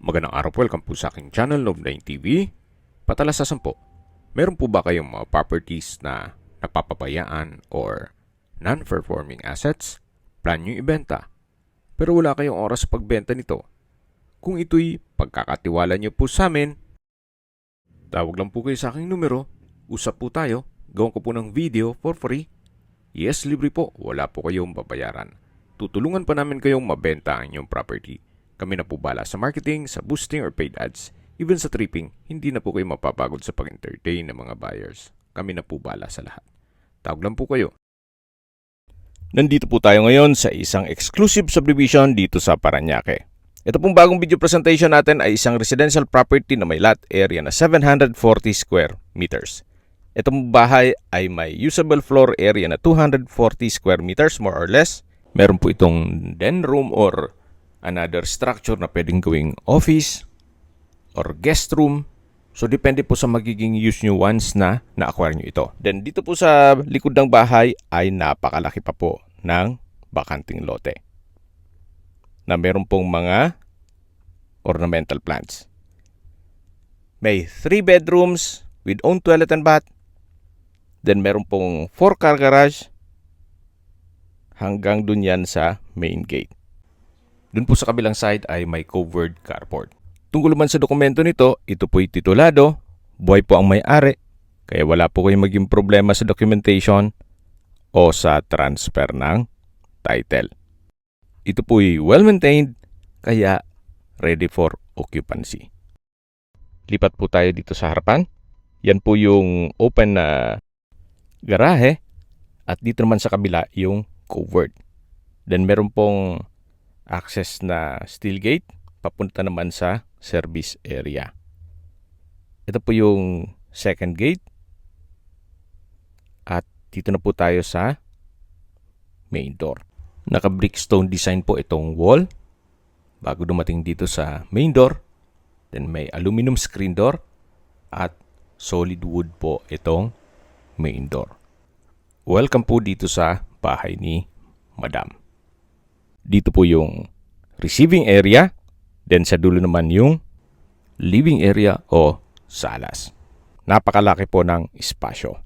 Magandang araw po, welcome po sa aking channel, Love9 TV. Patalasasan po, meron po ba kayong mga properties na napapabayaan or non-performing assets? Plan nyo ibenta, pero wala kayong oras sa pagbenta nito. Kung ito'y pagkakatiwala nyo po sa amin, tawag lang po kayo sa aking numero, usap po tayo, gawin ko po ng video for free. Yes, libre po, wala po kayong babayaran. Tutulungan pa namin kayong mabenta ang inyong property. Kami na po bala sa marketing, sa boosting or paid ads. Even sa tripping, hindi na po kayo mapapagod sa pag-entertain ng mga buyers. Kami na po bala sa lahat. Tawag lang po kayo. Nandito po tayo ngayon sa isang exclusive subdivision dito sa Parañaque. Ito pong bagong video presentation natin ay isang residential property na may lot area na 740 square meters. Itong bahay ay may usable floor area na 240 square meters more or less. Meron po itong den room or another structure na pwedeng gawing office or guest room. So, depende po sa magiging use nyo once na na-acquire nyo ito. Then, dito po sa likod ng bahay ay napakalaki pa po ng bakanting lote na meron pong mga ornamental plants. May 3 bedrooms with own toilet and bath. Then, meron pong 4-car garage hanggang dun yan sa main gate. Dun po sa kabilang side ay may covered carport. Tungkol naman sa dokumento nito, ito po'y titulado, buhay po ang may-ari, kaya wala po kayong maging problema sa documentation o sa transfer ng title. Ito po'y well-maintained, kaya ready for occupancy. Lipat po tayo dito sa harapan. Yan po yung open na garahe at dito naman sa kabila yung covered. Then meron pong access na steel gate papunta naman sa service area. Ito po yung second gate. At dito na po tayo sa main door. Naka-brickstone design po itong wall bago dumating dito sa main door. Then may aluminum screen door at solid wood po itong main door. Welcome po dito sa bahay ni Madam. Dito po yung receiving area, then sa dulo naman yung living area o salas. Napakalaki po ng espasyo.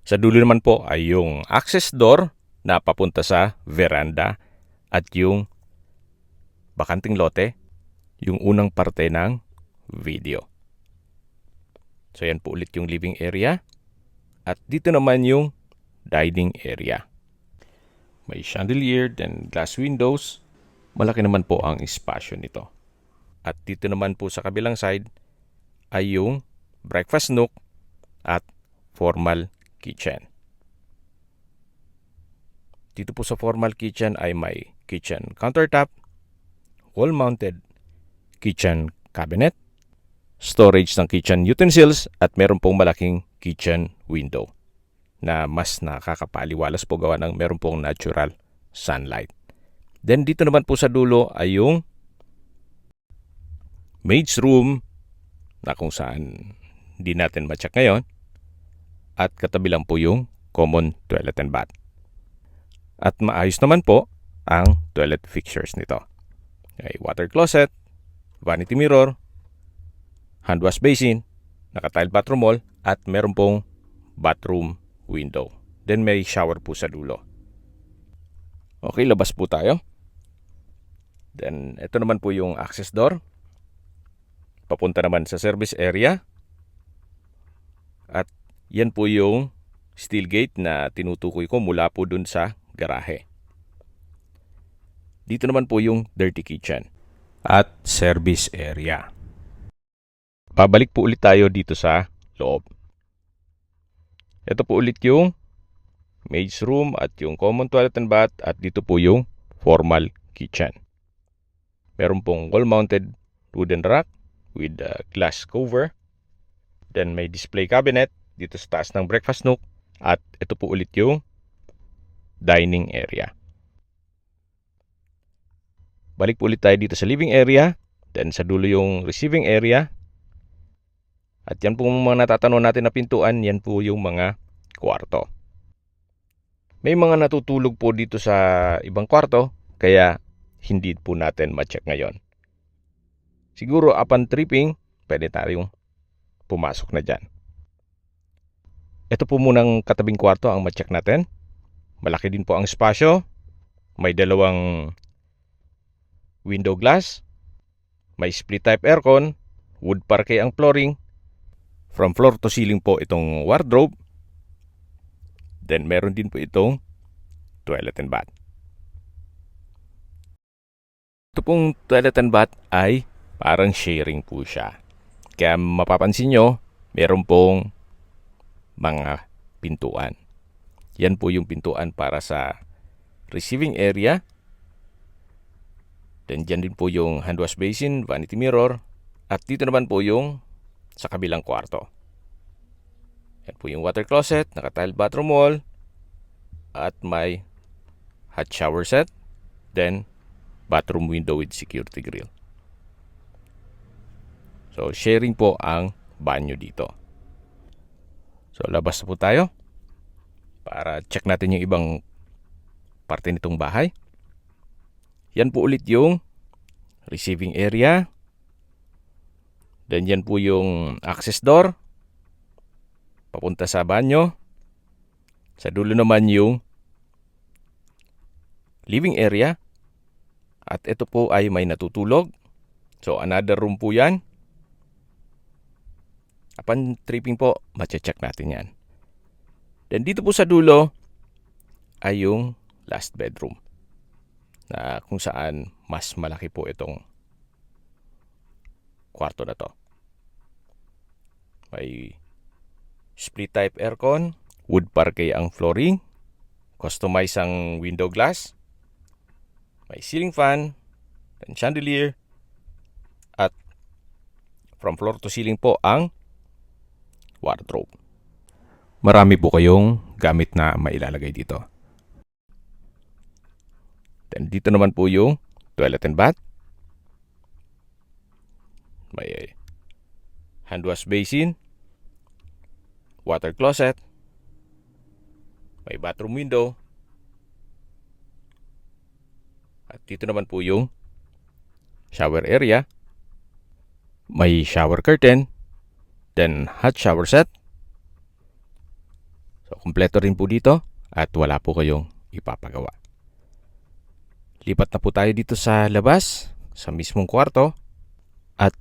Sa dulo naman po ay yung access door na papunta sa veranda at yung bakanting lote, yung unang parte ng video. So yan po ulit yung living area at dito naman yung dining area. May chandelier, then glass windows. Malaki naman po ang espasyo nito. At dito naman po sa kabilang side ay yung breakfast nook at formal kitchen. Dito po sa formal kitchen ay may kitchen countertop, wall-mounted kitchen cabinet, storage ng kitchen utensils at meron pong malaking kitchen window na mas nakakapaliwalas po gawa ng meron pong natural sunlight. Then dito naman po sa dulo ay yung maid's room na kung saan hindi natin ma-check ngayon at katabi lang po yung common toilet and bath. At maayos naman po ang toilet fixtures nito. May water closet, vanity mirror, hand wash basin, naka-tile bathroom wall at meron pong bathroom window. Then may shower po sa dulo. Okay, labas po tayo. Then ito naman po yung access door. Papunta naman sa service area. At yan po yung steel gate na tinutukoy ko mula po dun sa garahe. Dito naman po yung dirty kitchen at service area. Pabalik po ulit tayo dito sa loob. Ito po ulit yung maid's room at yung common toilet and bath at dito po yung formal kitchen. Meron pong wall-mounted wooden rack with a glass cover. Then may display cabinet dito sa taas ng breakfast nook at ito po ulit yung dining area. Balik po ulit tayo dito sa living area. Then sa dulo yung receiving area. At yan po mga natatanong natin na pintuan, yan po yung mga kwarto. May mga natutulog po dito sa ibang kwarto, kaya hindi po natin ma-check ngayon. siguro upon tripping, pwede tayong pumasok na dyan. Ito po munang katabing kwarto ang ma-check natin. Malaki din po ang espasyo. May dalawang window glass. May split type aircon. Wood parquet ang flooring. From floor to ceiling po itong wardrobe. Then meron din po itong toilet and bath. Ito pong toilet and bath ay parang sharing po siya. Kaya mapapansin nyo, meron pong mga pintuan. Yan po yung pintuan para sa receiving area. Then dyan din po yung hand wash basin, vanity mirror. At dito naman po yung sa kabilang kwarto. Yan po yung water closet, naka-tile bathroom wall. At may hot shower set. Then bathroom window with security grill. So sharing po ang banyo dito. So labas na po tayo para check natin yung ibang parte nitong bahay. Yan po ulit yung receiving area. Then yan po yung access door papunta sa banyo. Sa dulo naman yung living area. At ito po ay may natutulog. So another room po yan. Upon tripping po, mache-check natin yan. Then dito po sa dulo ay yung last bedroom na kung saan mas malaki po itong kwarto na to. May split type aircon, wood parquet ang flooring, customize ang window glass, may ceiling fan, and chandelier, at from floor to ceiling po ang wardrobe. Marami po kayong gamit na mailalagay dito. Then dito naman po yung toilet and bath. May hand wash basin, water closet, may bathroom window. At dito naman po yung shower area. May shower curtain. Then, hot shower set. So, kumpleto rin po dito at wala po kayong ipapagawa. Lipat na po tayo dito sa labas, sa mismong kwarto. At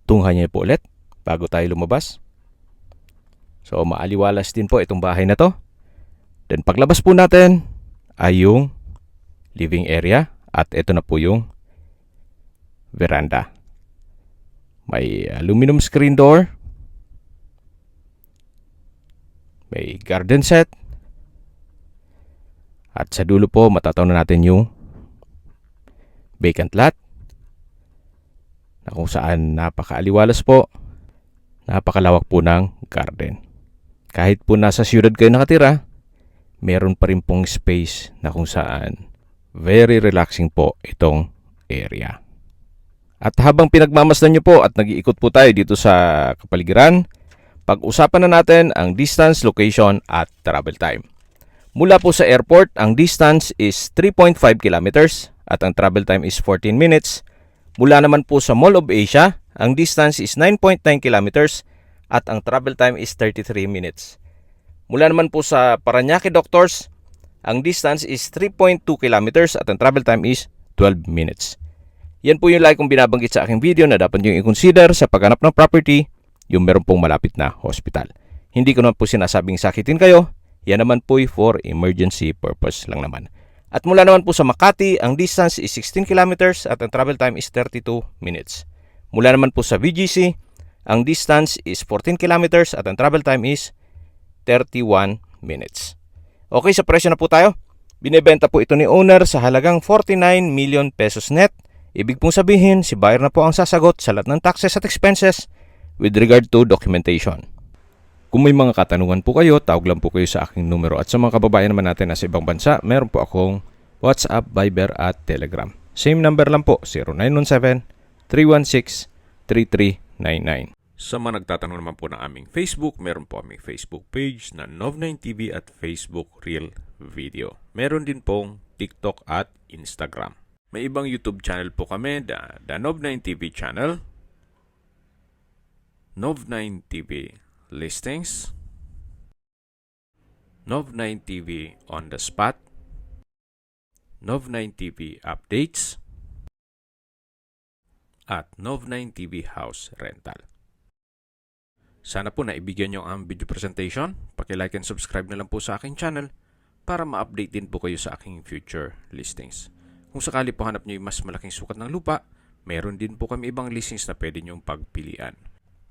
tunghayan niyo po ulit bago tayo lumabas. So, maaliwalas din po itong bahay na to. Then, paglabas po natin ay yung living area. At ito na po yung veranda. May aluminum screen door. May garden set. At sa dulo po, matataw na natin yung vacant lot na kung saan napakaaliwalas po. Napakalawak po ng garden. Kahit po nasa siyudad kayo nakatira, meron pa rin pong space na kung saan very relaxing po itong area. At habang pinagmamasdan nyo po at nag-iikot po tayo dito sa kapaligiran, pag-usapan na natin ang distance, location at travel time. Mula po sa airport, ang distance is 3.5 kilometers at ang travel time is 14 minutes. Mula naman po sa Mall of Asia, ang distance is 9.9 kilometers at ang travel time is 33 minutes. Mula naman po sa Parañaque Doctors, ang distance is 3.2 kilometers at ang travel time is 12 minutes. Yan po yung like kong binabanggit sa aking video na dapat nyo i-consider sa paghanap ng property, yung meron pong malapit na hospital. Hindi ko naman po sinasabing sakitin kayo, yan naman po for emergency purpose lang naman. At mula naman po sa Makati, ang distance is 16 kilometers at ang travel time is 32 minutes. Mula naman po sa VGC, ang distance is 14 kilometers at ang travel time is 31 minutes. Okay, sa presyo na po tayo. Binebenta po ito ni owner sa halagang 49 million pesos net. Ibig pong sabihin, si buyer na po ang sasagot sa lahat ng taxes at expenses with regard to documentation. Kung may mga katanungan po kayo, tawag lang po kayo sa aking numero. At sa mga kababayan naman natin na sa ibang bansa, meron po akong WhatsApp, Viber at Telegram. Same number lang po, 0917-316-3399. Sa mga nagtatanong naman po ng aming Facebook, meron po aming Facebook page na Nov9TV at Facebook Real Video. Meron din pong TikTok at Instagram. May ibang YouTube channel po kami, the Nov9TV channel. Nov9 TV listings, Nov9 TV on the spot, Nov9 TV updates, at Nov9 TV house rental. Sana po naibigyan nyo ang video presentation. Paki-like and subscribe na lang po sa aking channel para ma-update din po kayo sa aking future listings. Kung sakali po hanap nyo yung mas malaking sukat ng lupa, meron din po kami ibang listings na pwede nyong pagpilian.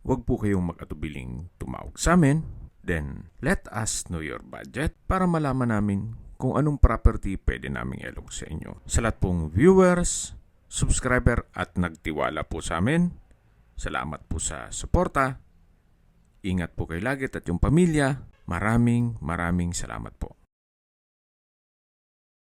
Huwag po kayong mag-atubiling tumawag sa amin. Then, let us know your budget para malaman namin kung anong property pwede naming ilog sa inyo. Sa lahat pong viewers, subscriber at nagtiwala po sa amin, salamat po sa suporta. Ingat po kayo lagi at yung pamilya. Maraming salamat po.